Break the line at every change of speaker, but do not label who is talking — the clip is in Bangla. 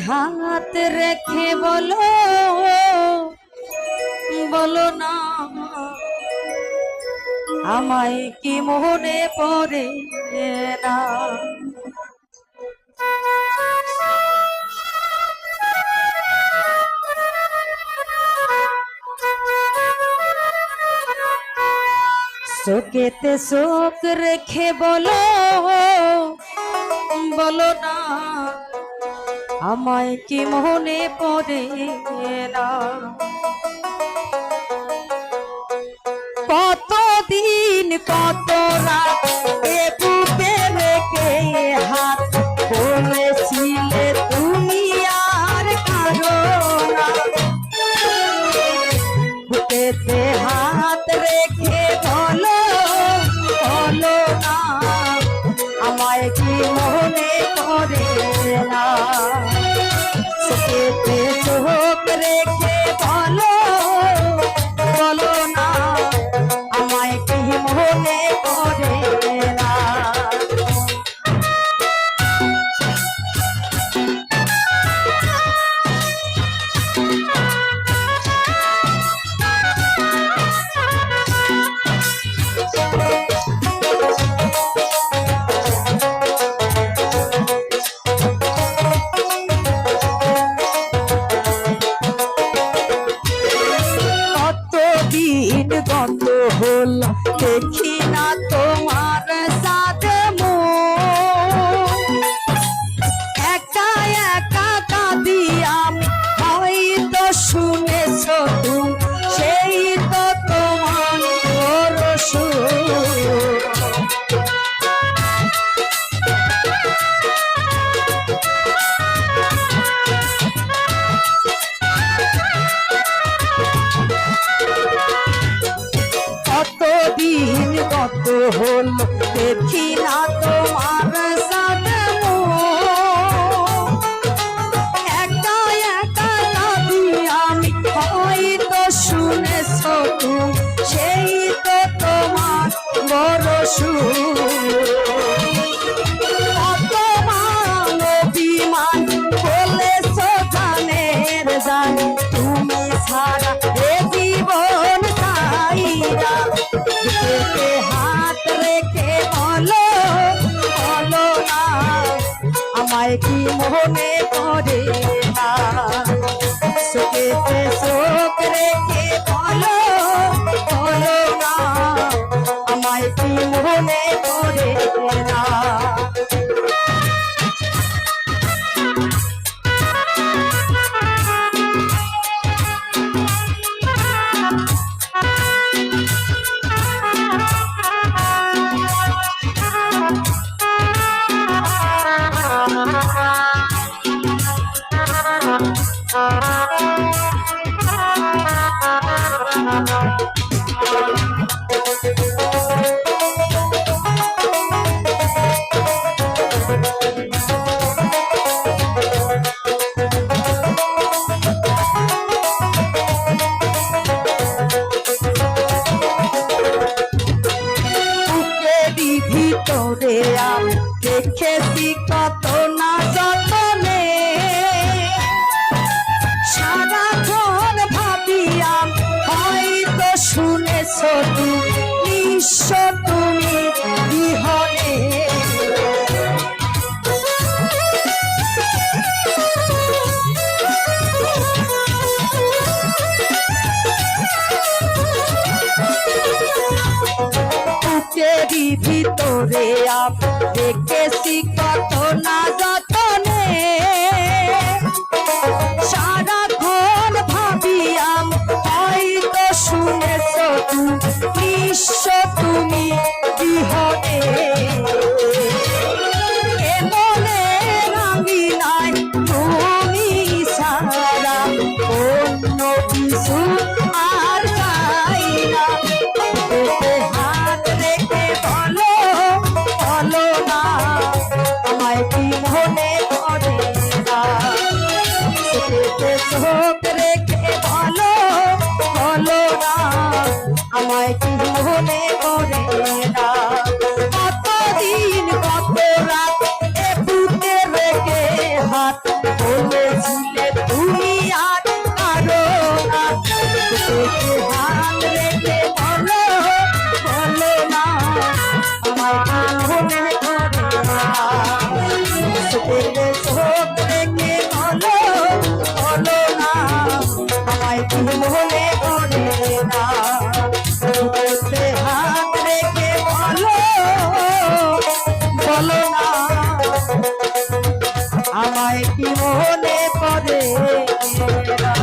হাত রেখে বলো বলো না আমায় কি মনে পড়ে না। চোখেতে চোখ রেখে বলো বলো না আমায় কি মনে পড়ে না। কতদিন কত রাত এ বুকে রেখে হাত বলেছিলে তুমি আর কারো না। বুকেতে হাত রেখে বলো বলো না আমায় কি মনে পড়ে না। চোখেতে চোখ রেখে বলো বলো না আমায় কি মনে পড়ে না। গত হল দেখি না তোমার সাথে একা একা কাঁদি আমি হয়তো শুনেছ তুমি সেই তো তোমার কতদিন কত হল দেখি না তোমার সাথে একা একা কাঁদি আমি হয়তো শুনেছ তুমি সেই তো তোমার বড় অপমান অভিমান বলেছ জানের জানি তুমি ছাড়া এ জীবন চাইরা। হাত রেখে বলো বলো না আমায় কি মনে পড়ে না। চোখেতে চোখ রেখে বলো বলো না আমায় কি মনে পড়ে না। ভিতরে আমি দেখেছি কত না যতনে সারাক্ষণ ভাবি আমি হয়তো শুনেছ তুমি নিঃস্ব তুমি বিহনে। ভিতরে আমি দেখেছি কত না যতনে সারাক্ষণ ভাবি আমি হয়তো শুনেছ তুমি নিঃস্ব তুমি বিহনে। মনে রাঙি নাই তুমি সারা অন্য কিছু আর চাই না। হাত রেখে বলো বলো না আমায় কি মনে পড়ে না। চোখেতে চোখ রেখে বলো বলো না আমায় কি মনে পড়ে না। কতদিন কত রাত এ বুকে রেখে হাত বলে ছিলে তুমি আর কারো না বুকে হাত রেখে বলো বলো না আমায় মনে করে না বুকে চোখ রেখে বলো বলো না আমায় মনে করে না বুকে হাত রেখে বলো বলো না আমায় কি মনে পড়ে না।